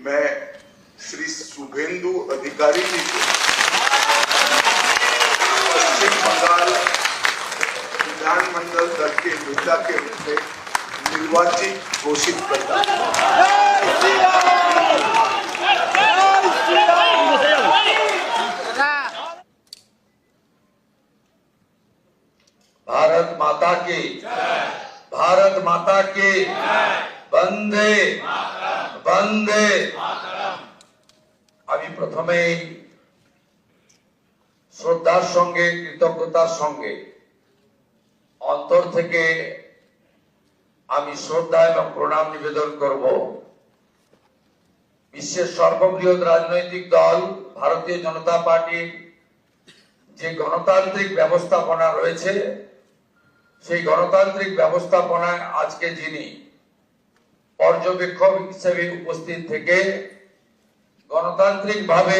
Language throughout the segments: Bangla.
मैं श्री शुभेंदु अधिकारी जी को पश्चिम बंगाल विधानमंडल दल के नेता के रूप में निर्वाचित घोषित करता हूं। भारत माता की, भारत माता की, वंदे वंदे। আমি প্রথমেই শ্রদ্ধার সঙ্গে কৃতজ্ঞতার সঙ্গে অন্তর থেকে আমি শ্রদ্ধা এবং প্রণাম নিবেদন করব বিশ্বের সর্ববৃহৎ রাজনৈতিক দল ভারতীয় জনতা পার্টির যে গণতান্ত্রিক ব্যবস্থাপনা রয়েছে, সেই গণতান্ত্রিক ব্যবস্থাপনায় আজকে যিনি পর্যবেক্ষক হিসেবে উপস্থিত থেকে গণতান্ত্রিক ভাবে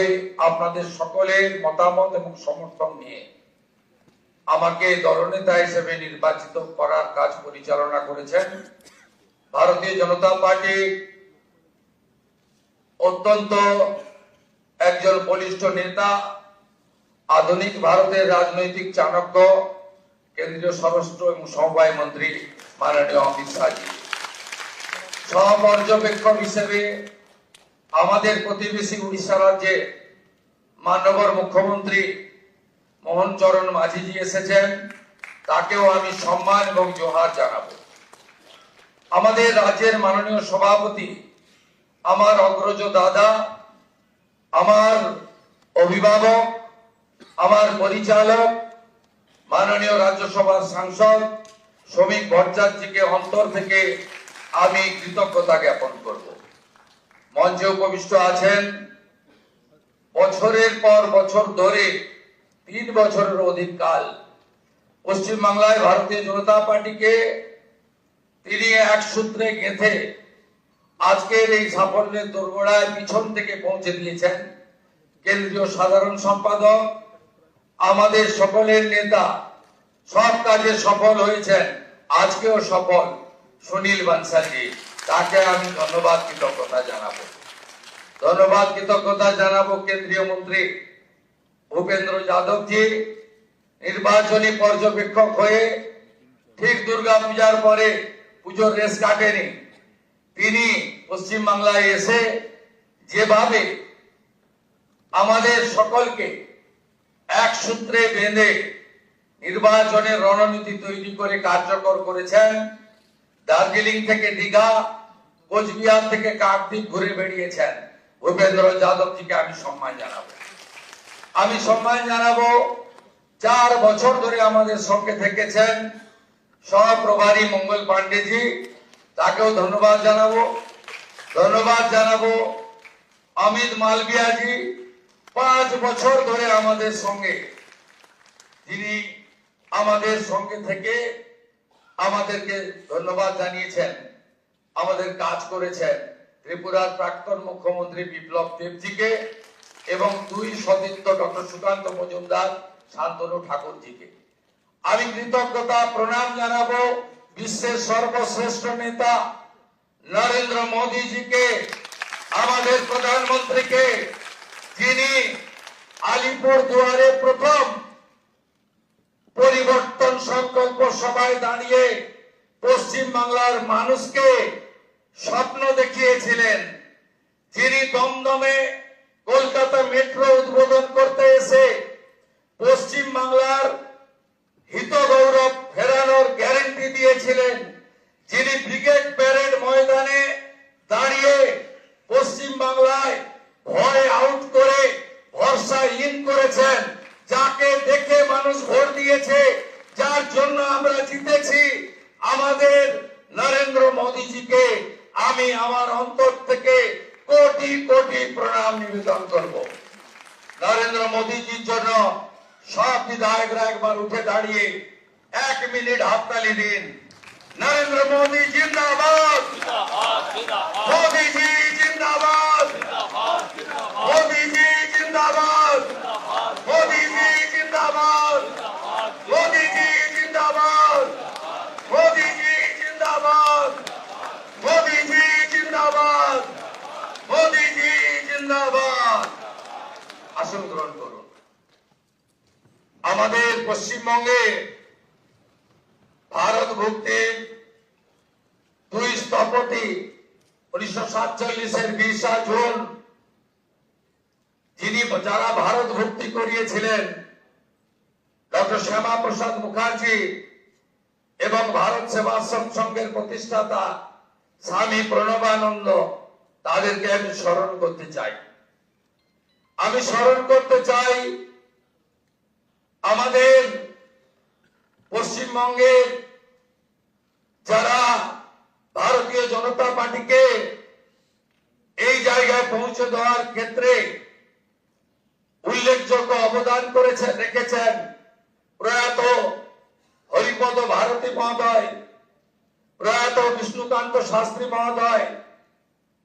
আপনাদের সকলের মতামত এবং সমর্থন নিয়ে আমাকে দলনেতা হিসেবে নির্বাচিত করার কাজ পরিচালনা করেছেন, ভারতীয় জনতা পার্টি অত্যন্ত একজন বলিষ্ঠ নেতা, আধুনিক ভারতের রাজনৈতিক চাণক্য, কেন্দ্রীয় স্বরাষ্ট্র এবং সমবায় মন্ত্রী মাননীয় অমিত শাহজি, সহপর্যবেক্ষক হিসেবে আমাদের প্রতিবেশী উড়িষ্যা রাজ্যে মাননীয় মুখ্যমন্ত্রী মোহন চরণ মাঝিজি এসেছেন, তাকেও আমি সম্মান এবং জোহার জানাবো। আমাদের রাজ্যের মাননীয় সভাপতি, আমার অগ্রজ দাদা, আমার অভিভাবক, আমার পরিচালক মাননীয় রাজ্যসভার সাংসদ শ্রমিক ভট্টাচার্যকে অন্তর থেকে আমি কৃতজ্ঞতা জ্ঞাপন করব। মঞ্চে উপবিষ্ট আছেন বছরের পর বছর ধরে 3 বছরের অধিক কাল পশ্চিমবাংলায় ভারতীয় জনতা পার্টিকে তিনি এক সূত্রে গেঁথে আজকের এই সাফল্যের দোরগোড়ায় পিছন থেকে পৌঁছে দিয়েছেন কেন্দ্রীয় সাধারণ সম্পাদক, আমাদের সকলের নেতা, সব কাজে সফল হয়েছেন, আজকেও সফল সুনীল বানসালজি, তাকে আমি ধন্যবাদ কৃতজ্ঞতা জানাবো। ধন্যবাদ কৃতজ্ঞতা জানাবো কেন্দ্রীয় মন্ত্রী ভূপেন্দ্র যাদবজি, নির্বাচনী পর্যবেক্ষক হয়ে ঠিক দুর্গা পূজার পরে পুজোর রেস কাটেনি, তিনি পশ্চিম বাংলায় এসে যেভাবে আমাদের সকলকে এক সূত্রে বেঁধে নির্বাচনের রণনীতি তৈরি করে কার্যকর করেছেন। দার্জিলিং থেকে দীঘা, কোচবিহার থেকে কাকদ্বীপ ঘুরে বেরিয়েছেন। ভূপেন্দ্র যাদবজিকে আমি সম্মান জানাবো। আমি সম্মান জানাবো 4 বছর ধরে আমাদের সঙ্গে থেকেছেন সহপ্রভারী মঙ্গল পান্ডেজি, তাকেও ধন্যবাদ জানাবো। ধন্যবাদ জানাবো অমিত মালভিয়াজি, 5 বছর ধরে আমাদের সঙ্গে, যিনি আমাদের সঙ্গে থেকে আমাদেরকে ধন্যবাদ জানিয়েছেন, আমাদের কাজ করেছেন। ত্রিপুরার প্রাক্তন মুখ্যমন্ত্রী বিপ্লব দেবজিকে এবং 2 সতীর্থ ডক্টর সুকান্ত মজুমদার, শান্তনু ঠাকুরজিকে আমি কৃতজ্ঞতা প্রণাম জানাবো। বিশ্বের সর্বশ্রেষ্ঠ নেতা নরেন্দ্র মোদীজিকে, আমাদের প্রধানমন্ত্রীকে, যিনি আলিপুর দুয়ারে প্রথম পরিবর্তন সংকল্প সভায় দাঁড়িয়ে পশ্চিম বাংলার মানুষকে স্বপ্ন দেখিয়েছিলেন, যিনি দমদমে কলকাতা মেট্রো উদ্বোধন করতে এসে পশ্চিম বাংলার হিত গৌরব ফেরানোর গ্যারান্টি দিয়েছিলেন, যিনি ব্রিগেড প্যারেড ময়দানে দাঁড়িয়ে পশ্চিম বাংলায় ভয় আউট করে ভরসা ইন করেছেন, যাকে দেখে মানুষ ভোট দিয়েছে, যার জন্য আমরা জিতেছি, আমাদের নরেন্দ্র মোদীজিকে আমি আমার অন্তর থেকে কোটি কোটি প্রণাম নিবেদন করব। নরেন্দ্র মোদীজির জন্য সব বিধায়করা একবার উঠে দাঁড়িয়ে 1 মিনিট হাততালি দিন। নরেন্দ্র মোদী জিন্দাবাদ, মোদীজি জিন্দাবাদ, মোদীজি জিন্দাবাদ, মোদীজি জিন্দাবাদ, মোদীজি জিন্দাবাদ, মোদীজি জিন্দাবাদ, মোদীজি জিন্দাবাদ, মোদীজি জিন্দাবাদ। আসন গ্রহণ করুন। আমাদের পশ্চিমবঙ্গে ভারত ভক্তির দুই স্থপতি 1947-এর 20 জুন যারা ভারত ভক্তি করিয়েছিলেন, ডক্টর শ্যামা প্রসাদ মুখার্জি এবং ভারত সেবাশ্রম সংঘের প্রতিষ্ঠাতা স্বামী প্রণবানন্দ, তাদেরকে আমি স্মরণ করতে চাই। আমি স্মরণ করতে চাই আমাদের পশ্চিমবঙ্গের যারা ভারতীয় জনতা পার্টিকে এই জায়গায় পৌঁছে দেওয়ার ক্ষেত্রে উল্লেখযোগ্য অবদান রেখেছেন প্রয়াত হরিপদ ভারতী মহোদয়, প্রয়াত বিষ্ণুকান্ত শাস্ত্রী মহোদয়,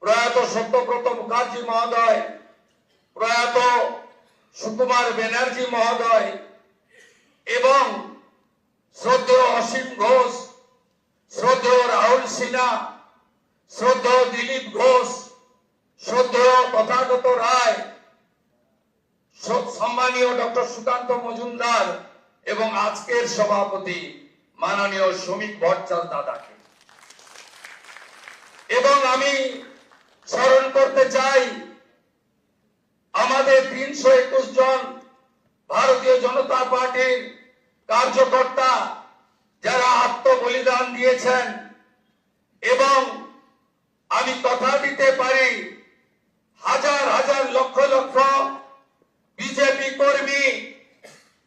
প্রয়াত সত্যব্রত মুখার্জি মহোদয়, প্রয়াত সুকুমার ব্যানার্জি মহোদয় এবং শ্রদ্ধেয় অসীম ঘোষ, শ্রদ্ধেয় রাহুল সিনহা, শ্রদ্ধেয় দিলীপ ঘোষ, শ্রদ্ধেয় তথাগত রায়, সম্মানীয় ডক্টর সুকান্ত মজুমদার এবং আজকের সভাপতি মাননীয় শ্রমিক ভট্টাচার্য দাদাকে। এবং আমি স্মরণ করতে চাই আমাদের 321 জন ভারতীয় জনতা পার্টির কার্যকর্তা যারা আত্মবলিদান দিয়েছেন, এবং আমি কথা দিতে পারি হাজার হাজার লক্ষ লক্ষ বিজেপি কর্মী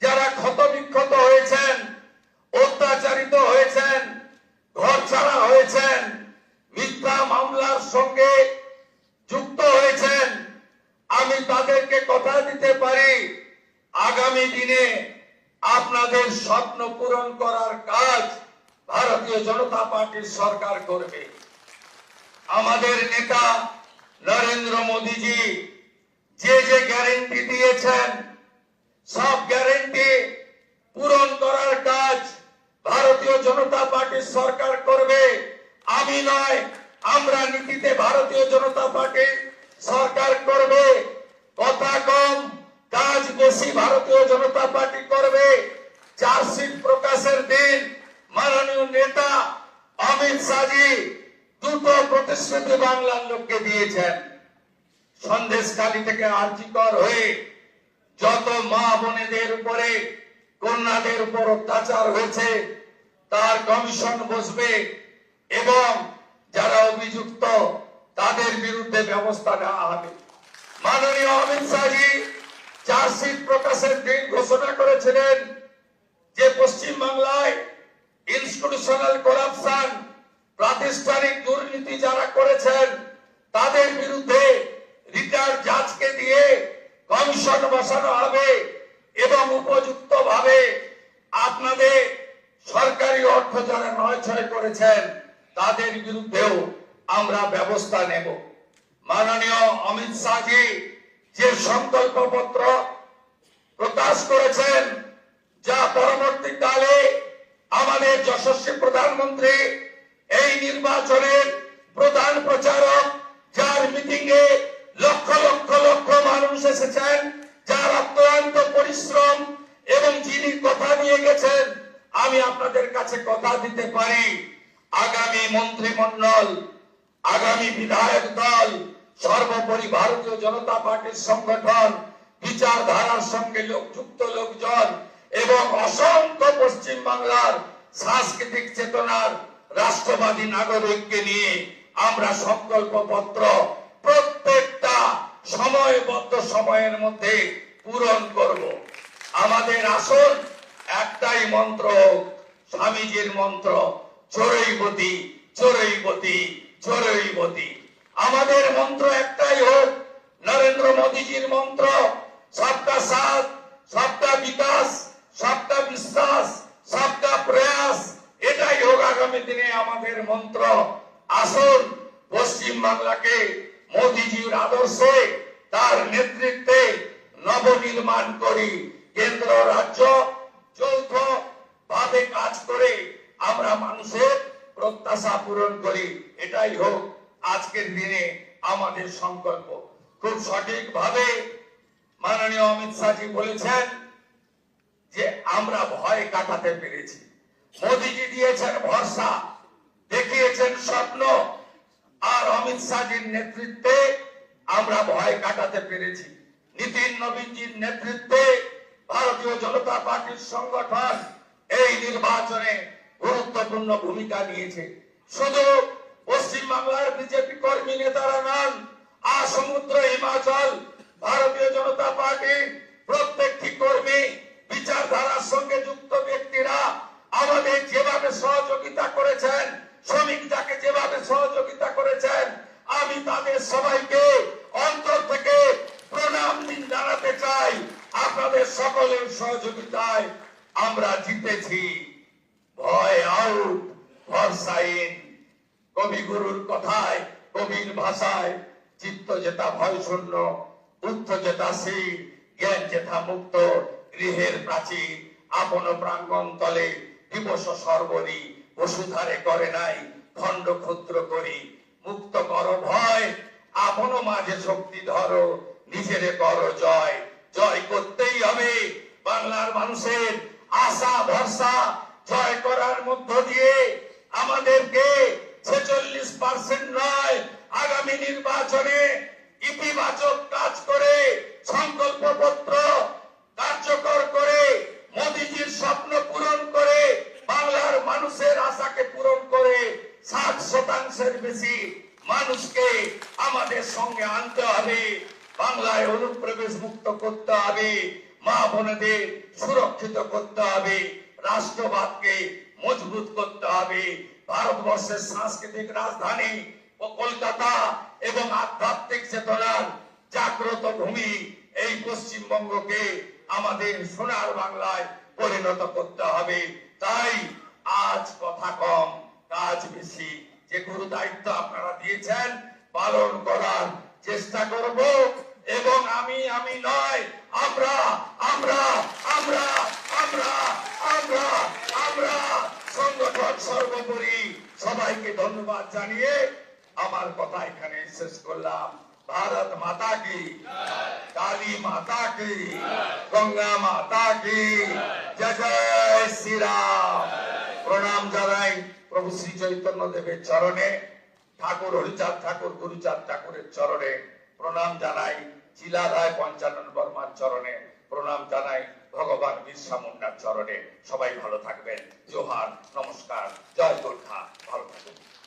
যারা ক্ষতবিক্ষত হয়েছেন, অত্যাচারিত হয়েছেন, ঘর ছাড়া হয়েছেন, মিথ্যা মামলার সঙ্গে যুক্ত হয়েছেন, আমি তাদেরকে কথা দিতে পারি আগামী দিনে আপনাদের স্বপ্ন পূরণ করার কাজ ভারতীয় জনতা পার্টির সরকার করবে। আমাদের নেতা নরেন্দ্র মোদীজি যে যে গ্যারেন্টি দিয়েছেন, সব গ্যারেন্টি পূরণ করার কাজ ভারতীয় জনতা পার্টির সরকার করবে। আমি নয়, আমরা নীতিতে ভারতীয় জনতা পার্টির সরকার করবে। কথা কম, কাজ বেশি ভারতীয় জনতা পার্টি করবে। চার্জশিট প্রকাশের দিন মাননীয় নেতা অমিত শাহজি দুটো প্রতিশ্রুতি বাংলার লোককে দিয়েছেন। সন্দেশখালী থেকে আর্জিকর হয়ে যত মা বোনেদের উপরে, কন্যাদের উপর অত্যাচার হয়েছে তার কমিশন বসবে এবং যারা অভিযুক্ত তাদের বিরুদ্ধে ব্যবস্থা নেওয়া হবে। মাননীয় অমিত শাহজি চার্জশিট প্রকাশের দিন ঘোষণা করেছিলেন যে পশ্চিম বাংলায় ইনস্টিটিউশনাল করাপশন, প্রাতিষ্ঠানিক দুর্নীতি যারা করেছেন তাদের বিরুদ্ধে রিটায়ার্ড জাজকে দিয়ে কমিশন বসানো হবে এবং উপযুক্ত ভাবে আপনাদের সরকারি অর্থ যারা নয়ছয় করেছেন তাদের বিরুদ্ধেও আমরা ব্যবস্থা নেব। মাননীয় অমিত শাহজি যে সংকল্পপত্র প্রকাশ করেছেন, যা পরবর্তীকালে আমাদের যশস্বী প্রধানমন্ত্রী এই নির্বাচনের প্রধান প্রচারক, যার মিটিং এ লক্ষ লক্ষ লক্ষ মানুষ এসেছেন, যার অক্লান্ত পরিশ্রম এবং যিনি কথা দিয়ে গেছেন, আমি আপনাদের কাছে কথা দিতে পারি আগামী মন্ত্রিমণ্ডল, আগামী বিধায়ক দল, সর্বোপরি ভারতীয় জনতা পার্টির সংগঠন, বিচারধারার সঙ্গে যুক্ত লোকজন এবং অসংখ্য পশ্চিম বাংলার সাংস্কৃতিক চেতনার রাষ্ট্রবাদী নাগরিককে নিয়ে আমরা সংকল্পপত্র প্রত্যেকটা সময়বদ্ধ সময়ের মধ্যে পূরণ করব। আমাদের আসল একটাই মন্ত্র, স্বামীজির মন্ত্র, চোরৈবতী চোরৈবতী চোরৈবতী। আমাদের মন্ত্র একটাই হোক, নরেন্দ্র মোদীজির মন্ত্র, সবকা সাথ, সবকা বিকাশ, সবকা বিশ্বাস, সবকা প্রয়াস। এটাই হোক আগামী দিনে আমাদের মন্ত্র। আসুন পশ্চিম বাংলাকে মোদীজির আদর্শে, তার নেতৃত্বে নবনির্মাণ করি। কেন্দ্র রাজ্য যৌথ ভাবে কাজ করে আমরা মানুষের প্রত্যাশা পূরণ করি। এটাই হোক আজকের দিনে আমাদের সংকল্প। খুব সঠিকভাবে মাননীয় অমিত শাহজি বলেছেন যে আমরা ভয় কাটাতে পেরেছি। মোদীজি দিয়েছেন ভরসা, দেখিয়েছেন স্বপ্ন, আর অমিত শাহজির নেতৃত্বে আমরা ভয় কাটাতে পেরেছি। নীতিন নবীনজির নেতৃত্বে ভারতীয় জনতা পার্টির সংগঠন এই নির্বাচনে গুরুত্বপূর্ণ ভূমিকা নিয়েছে। শুধু পশ্চিমবাংলার বিজেপি কর্মী নেতারা নন, সমুদ্র হিমাচল ভারতীয় জনতা পার্টির প্রত্যেকটি কর্মী, বিচারধারার সঙ্গে যুক্ত ব্যক্তিরা আমাদের যেভাবে সহযোগিতা করেছেন, শ্রমিক যাকে যেভাবে সহযোগিতা করেছেন, আমি তাদের সবাইকে অন্তর থেকে প্রণাম জানাতে চাই। আপনাদের সকলের সহযোগিতায় আমরা জিতেছি। ভয় আউট, ভরসা ইন। কবিগুরুর কথায়, কবির ভাষায়, চিত্ত যেথা ভয় শূন্য, বুদ্ধ যেথা স্থির, জ্ঞান যেথা মুক্ত, গৃহের প্রাচীর আপন প্রাঙ্গণ তলে দিবস সর্বরি, বসুধারে করে নাই খণ্ড ক্ষুদ্র করি, মুক্ত কর ভয়, আপন মাঝে শক্তি ধরো, নিজেরে কর জয়। জয় করতেই হবে বাংলার মানুষের আশা ভরসা জয় করার মধ্য দিয়ে আমাদেরকে 46% নয়, আগামী নির্বাচনে ইতিবাচক কাজ করে, সংকল্পপত্র কার্যকর করে, মোদীজির স্বপ্ন পূরণ করে, বাংলার মানুষের আশাকে পূরণ করে 60% বেশি মানুষকে আমাদের সঙ্গে আনতে হবে। বাংলায় অনুপ্রবেশ মুক্ত করতে হবে, মা বোনেদের সুরক্ষিত করতে হবে, রাষ্ট্রবাদকে মজবুত করতে হবে। ভারতবর্ষের সাংস্কৃতিক রাজধানী ও কলকাতা এবং আধ্যাত্মিক চেতনার জাগ্রত ভূমি এই পশ্চিমবঙ্গকে আমাদের সোনার বাংলায় পরিণত করতে হবে। তাই আজ কথা কম, কাজ বেশি। যে গুরু দায়িত্ব আপনারা দিয়েছেন পালন করার চেষ্টা করব, এবং আমি নয়, আমরা আমরা আমরা আমরা আমরা আমরা সংগঠন সর্বোপরি। সবাইকে ধন্যবাদ জানিয়ে আমার কথা এখানে শেষ করলাম। ভারত মাতা কি, কালী মাতা কি, গঙ্গা মাতা কি, জয় জয় শ্রীরাম। প্রণাম জানাই প্রভু শ্রী চৈতন্য দেবের চরণে, ঠাকুর হরিচাঁদ ঠাকুর, গুরুচাঁদ ঠাকুরের চরণে প্রণাম জানাই, চিলারায় পঞ্চানন বর্মার চরণে প্রণাম জানাই, ভগবান বিরসা মুন্ডার চরণে। সবাই ভালো থাকবেন। জোহার, নমস্কার, জয় গোর্খা, ভালো থাকবেন।